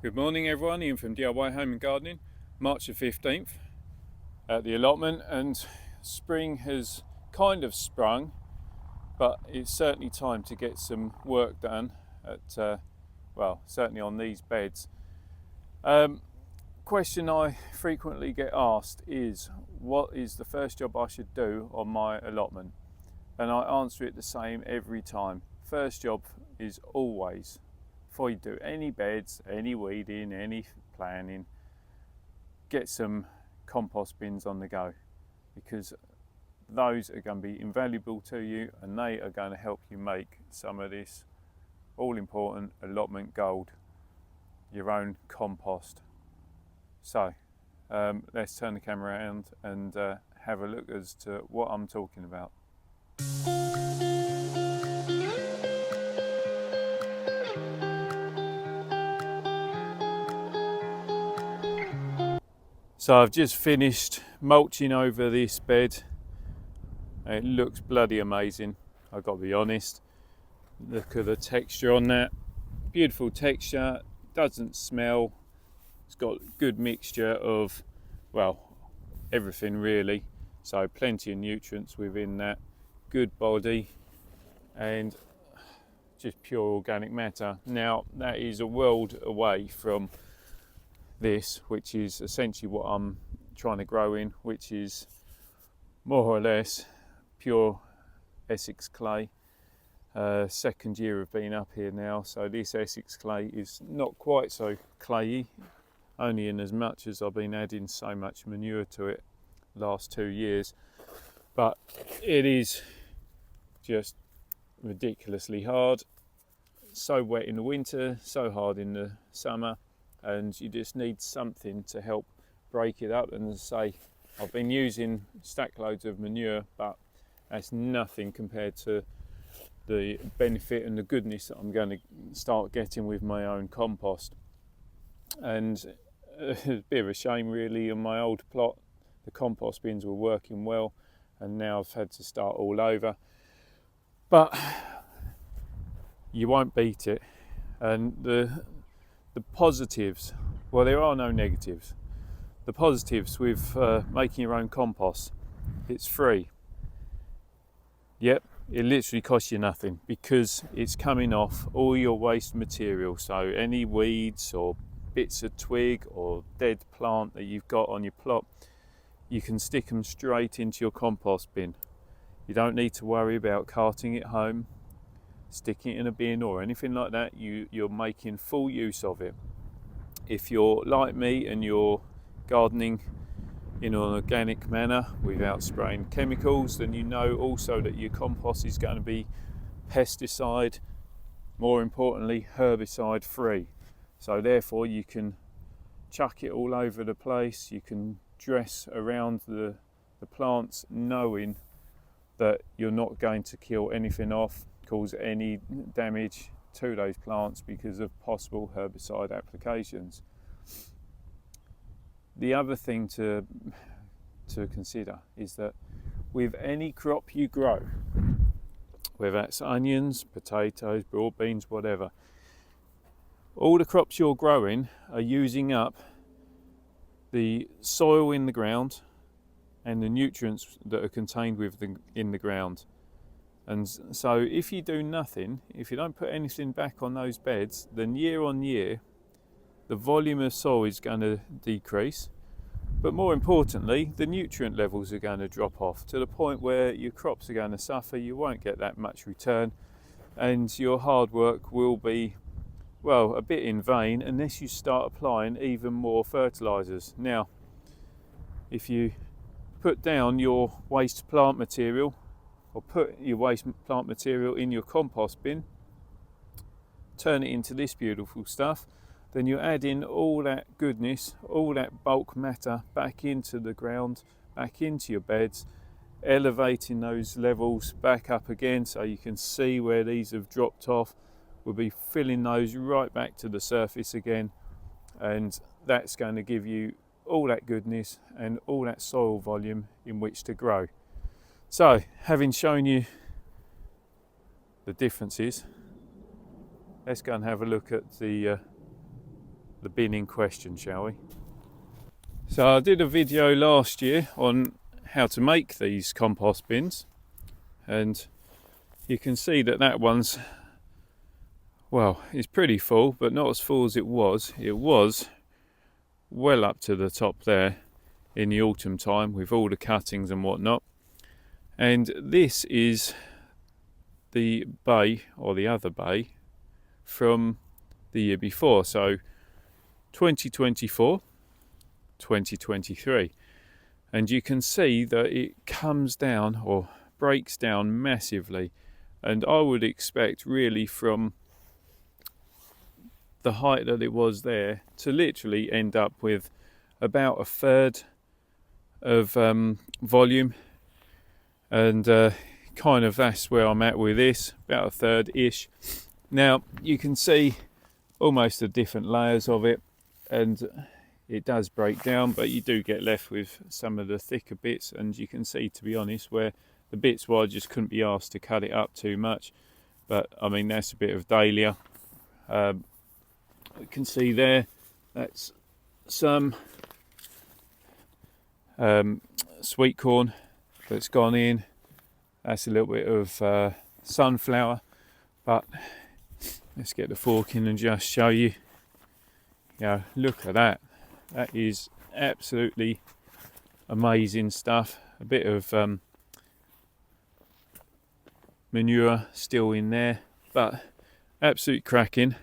Good morning everyone, Ian from DIY Home and Gardening. March the 15th at the allotment, and spring has kind of sprung, but it's certainly time to get some work done at, well, certainly on these beds. Question I frequently get asked is, what is the first job I should do on my allotment? And I answer it the same every time. First job is always, before you do any beds, any weeding, any planning, get some compost bins on the go, because those are going to be invaluable to you and they are going to help you make some of this all important allotment gold, your own compost. So let's turn the camera around and have a look as to what I'm talking about. So I've just finished mulching over this bed. It looks bloody amazing, I've got to be honest. Look at the texture on that, beautiful texture, doesn't smell. It's got good mixture of, well, everything really. So plenty of nutrients within that, good body, and just pure organic matter. Now that is a world away from this, which is essentially what I'm trying to grow in, which is more or less pure Essex clay. Second year of being up here now, so this Essex clay is not quite so clayey, only in as much as I've been adding so much manure to it last 2 years, but it is just ridiculously hard, so wet in the winter, so hard in the summer, and you just need something to help break it up. And as I say, I've been using stack loads of manure, but that's nothing compared to the benefit and the goodness that I'm going to start getting with my own compost. And it's a bit of a shame really, on my old plot the compost bins were working well, and now I've had to start all over, but you won't beat it. And the positives, well, there are no negatives. The positives with making your own compost, it's free. Yep, it literally costs you nothing, because it's coming off all your waste material. So any weeds or bits of twig or dead plant that you've got on your plot, you can stick them straight into your compost bin. You don't need to worry about carting it home, sticking it in a bin or anything like that. You're making full use of it. If you're like me and you're gardening in an organic manner without spraying chemicals, then you know also that your compost is going to be pesticide, more importantly herbicide free. So therefore you can chuck it all over the place, you can dress around the plants knowing that you're not going to kill anything off, cause any damage to those plants because of possible herbicide applications. The other thing to consider is that with any crop you grow, whether that's onions, potatoes, broad beans, whatever, all the crops you're growing are using up the soil in the ground and the nutrients that are contained in the ground. And so if you do nothing, if you don't put anything back on those beds, then year on year the volume of soil is going to decrease, but more importantly the nutrient levels are going to drop off to the point where your crops are going to suffer. You won't get that much return, and your hard work will be, well, a bit in vain unless you start applying even more fertilizers. Now, if you put down your waste plant material, or put your waste plant material in your compost bin, turn it into this beautiful stuff, then you add in all that goodness, all that bulk matter back into the ground, back into your beds, elevating those levels back up again so you can see where these have dropped off. We'll be filling those right back to the surface again, and that's going to give you all that goodness and all that soil volume in which to grow. So, having shown you the differences, let's go and have a look at the the bin in question, shall we? So I did a video last year on how to make these compost bins, and you can see that that one's, well, it's pretty full, but not as full as it was. It was well up to the top there in the autumn time with all the cuttings and whatnot. And this is the bay, or the other bay, from the year before, so 2024, 2023. And you can see that it comes down or breaks down massively, and I would expect really from the height that it was there to literally end up with about a third of volume, and kind of that's where I'm at with this, about a third ish. Now you can see almost the different layers of it, and it does break down, but you do get left with some of the thicker bits, and you can see, to be honest, where the bits where I just couldn't be asked to cut it up too much. But I mean, that's a bit of dahlia. You can see there, that's some sweet corn that's gone in. That's a little bit of sunflower, but let's get the fork in and just show you. Yeah, look at that. That is absolutely amazing stuff. A bit of manure still in there, but absolute cracking.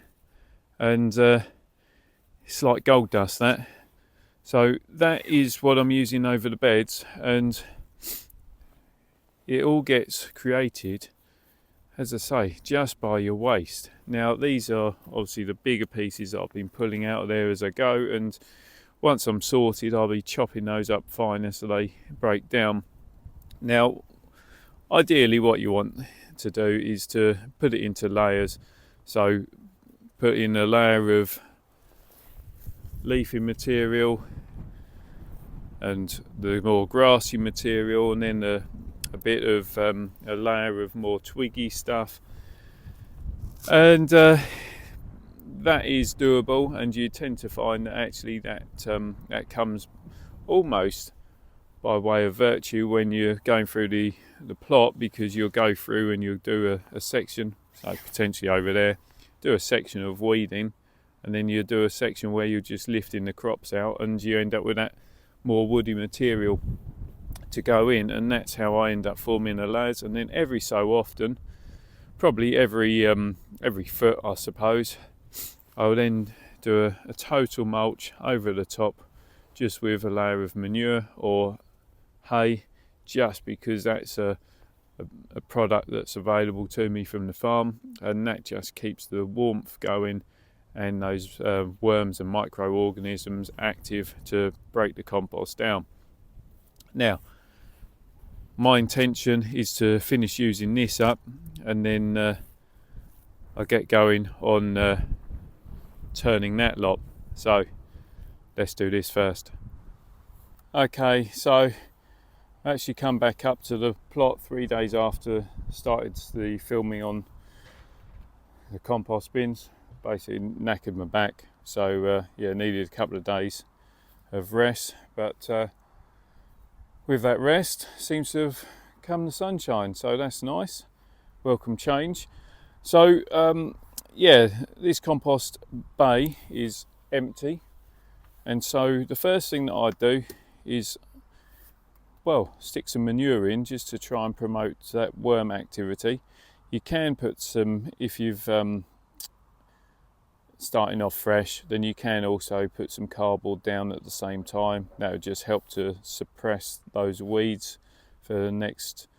And it's like gold dust, that. So that is what I'm using over the beds, and it all gets created, as I say, just by your waste. Now these are obviously the bigger pieces that I've been pulling out of there as I go, and once I'm sorted I'll be chopping those up finer so they break down. Now ideally what you want to do is to put it into layers. So put in a layer of leafy material and the more grassy material, and then a bit of a layer of more twiggy stuff, and that is doable. And you tend to find that actually that comes almost by way of virtue when you're going through the plot, because you'll go through and you'll do a section, so potentially over there, do a section of weeding, and then you do a section where you're just lifting the crops out, and you end up with that more woody material to go in. And that's how I end up forming the layers. And then every so often, probably every foot I suppose, I'll then do a total mulch over the top, just with a layer of manure or hay, just because that's a product that's available to me from the farm, and that just keeps the warmth going and those worms and microorganisms active to break the compost down. Now my intention is to finish using this up, and then I get going on turning that lot. So let's do this first. Okay, so I actually come back up to the plot 3 days after started the filming on the compost bins. Basically knackered my back, so yeah, needed a couple of days of rest, but with that rest seems to have come the sunshine, so that's nice. Welcome change. So yeah, this compost bay is empty, and so the first thing that I do is, well, stick some manure in just to try and promote that worm activity. You can put some, if you've starting off fresh, then you can also put some cardboard down at the same time. That would just help to suppress those weeds for the next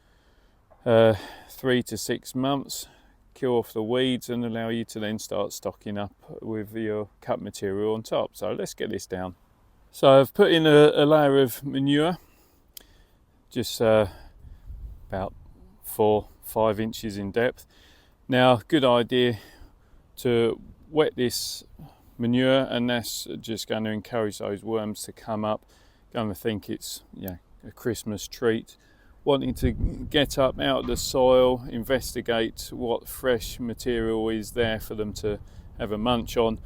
3 to 6 months, kill off the weeds and allow you to then start stocking up with your cut material on top. So let's get this down. So I've put in a layer of manure, just about 4-5 inches in depth. Now, good idea to wet this manure, and that's just going to encourage those worms to come up, going to think it's, yeah, a Christmas treat, wanting to get up out of the soil, investigate what fresh material is there for them to have a munch on.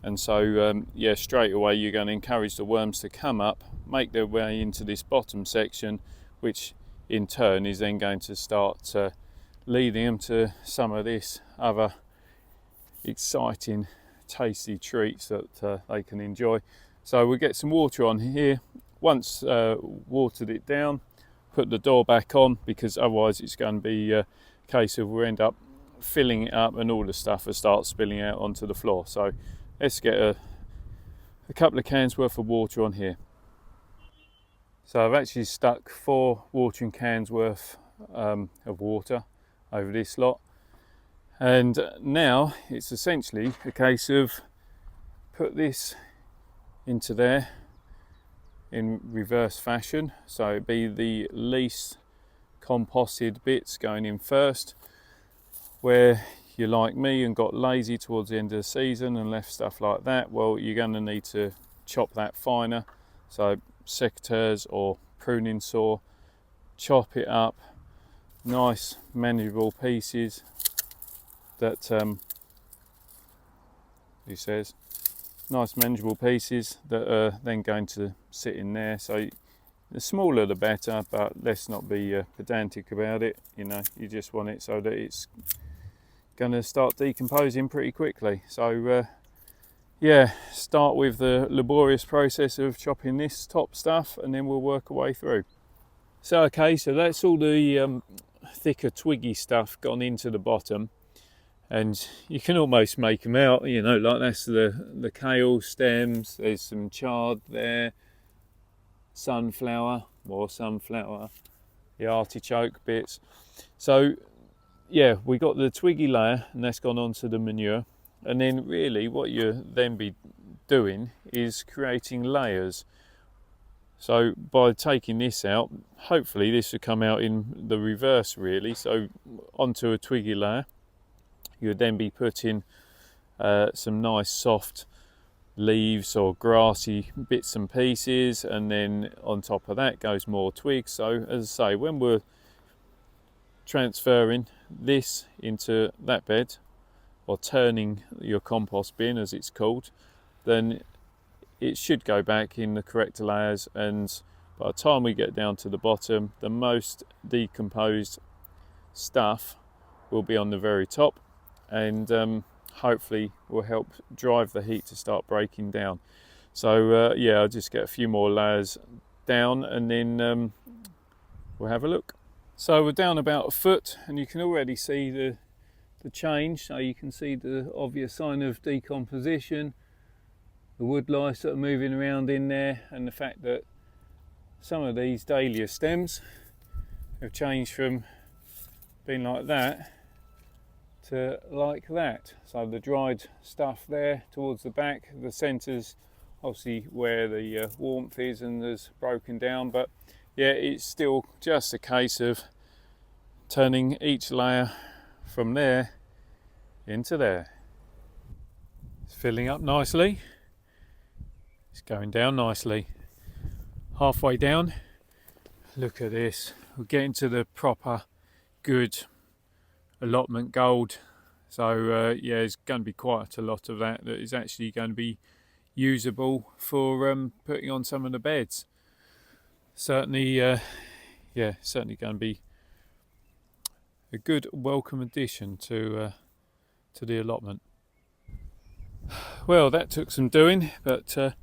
and so yeah, straight away you're going to encourage the worms to come up, make their way into this bottom section, which in turn is then going to start leading them to some of this other exciting tasty treats that they can enjoy. So we'll get some water on here. Once watered it down, put the door back on, because otherwise it's going to be a case of we'll end up filling it up and all the stuff will start spilling out onto the floor. So let's get a couple of cans worth of water on here. So I've actually stuck 4 watering cans worth of water over this lot, and now it's essentially a case of put this into there in reverse fashion, so it'd be the least composted bits going in first. Where you're like me and got lazy towards the end of the season and left stuff like that, well, you're going to need to chop that finer. So secateurs or pruning saw, chop it up, nice manageable pieces that he says nice manageable pieces that are then going to sit in there. So the smaller the better, but let's not be pedantic about it. You know, you just want it so that it's going to start decomposing pretty quickly. So yeah, start with the laborious process of chopping this top stuff, and then we'll work our way through. So okay, so that's all the thicker twiggy stuff gone into the bottom, and you can almost make them out, you know, like that's the kale stems, there's some chard there, sunflower, more sunflower, the artichoke bits. So yeah, we got the twiggy layer, and that's gone onto the manure. And then really what you then be doing is creating layers. So by taking this out, hopefully this will come out in the reverse really. So onto a twiggy layer, you would then be putting some nice soft leaves or grassy bits and pieces, and then on top of that goes more twigs. So as I say, when we're transferring this into that bed, or turning your compost bin as it's called, then it should go back in the correct layers, and by the time we get down to the bottom, the most decomposed stuff will be on the very top, and hopefully will help drive the heat to start breaking down. So yeah, I'll just get a few more layers down, and then we'll have a look. So we're down about a foot, and you can already see the change. So you can see the obvious sign of decomposition, the wood lice that are moving around in there, and the fact that some of these dahlia stems have changed from being like that to like that. So the dried stuff there towards the back, the centre's obviously where the warmth is and there's broken down, but yeah, it's still just a case of turning each layer from there into there. It's filling up nicely, it's going down nicely. Halfway down, look at this, we're getting to the proper good allotment gold. So yeah, there's going to be quite a lot of that is actually going to be usable for putting on some of the beds. Certainly yeah, certainly going to be a good welcome addition to the allotment. Well, that took some doing, but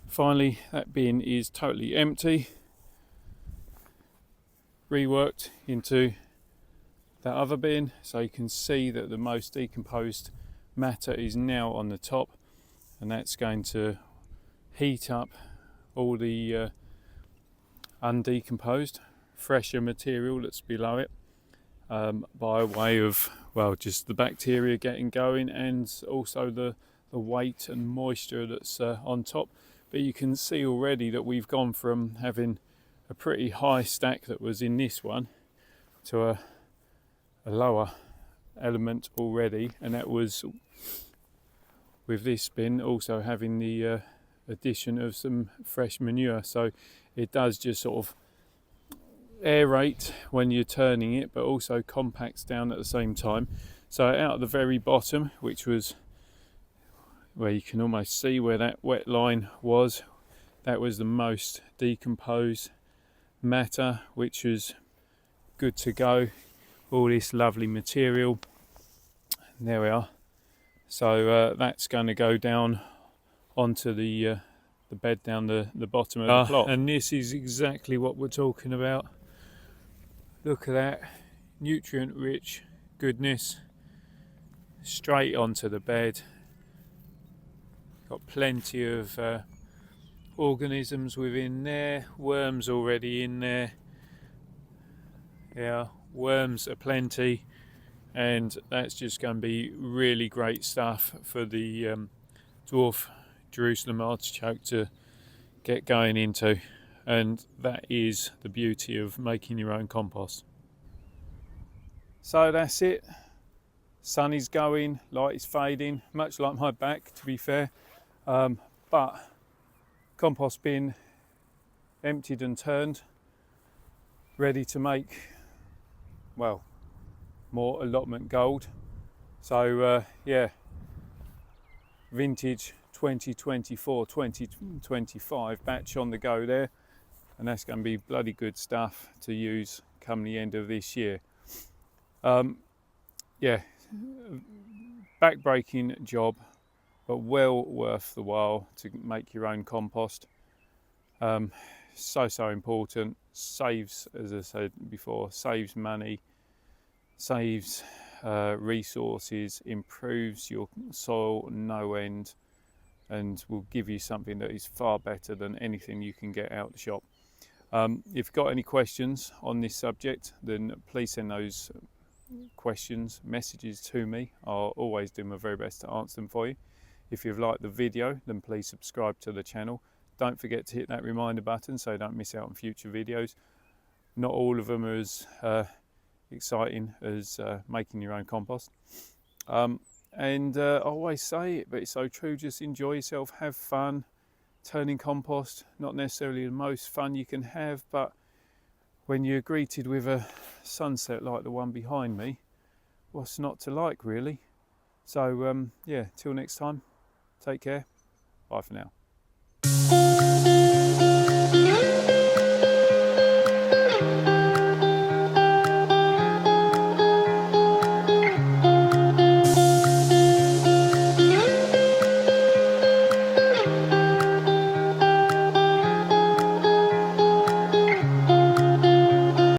finally that bin is totally empty, reworked into that other bin, so you can see that the most decomposed matter is now on the top, and that's going to heat up all the undecomposed fresher material that's below it, by way of, well, just the bacteria getting going, and also the weight and moisture that's on top. But you can see already that we've gone from having a pretty high stack that was in this one to a lower element already, and that was with this bin also having the addition of some fresh manure. So it does just sort of aerate when you're turning it, but also compacts down at the same time. So out at the very bottom, which was where you can almost see where that wet line was. That was the most decomposed matter, which was good to go. All this lovely material. And there we are. So that's going to go down onto the bed down the bottom of the plot. And this is exactly what we're talking about. Look at that, nutrient rich goodness, straight onto the bed. Got plenty of organisms within there, worms already in there. Yeah, worms are plenty, and that's just going to be really great stuff for the dwarf Jerusalem artichoke to get going into. And that is the beauty of making your own compost. So that's it. Sun is going, light is fading, much like my back, to be fair. But compost bin emptied and turned, ready to make, well, more allotment gold. So yeah, vintage 2024-2025 batch on the go there, and that's going to be bloody good stuff to use come the end of this year. Yeah, back-breaking job, but well worth the while to make your own compost. So important. Saves, as I said before, saves money, saves resources, improves your soil no end, and will give you something that is far better than anything you can get out the shop. If you've got any questions on this subject, then please send those questions, messages to me. I'll always do my very best to answer them for you. If you've liked the video, then please subscribe to the channel. Don't forget to hit that reminder button so you don't miss out on future videos. Not all of them are as exciting as making your own compost. And I always say it, but it's so true, just enjoy yourself, have fun. Turning compost, not necessarily the most fun you can have, but when you're greeted with a sunset like the one behind me, what's not to like, really? So yeah, till next time, take care, bye for now.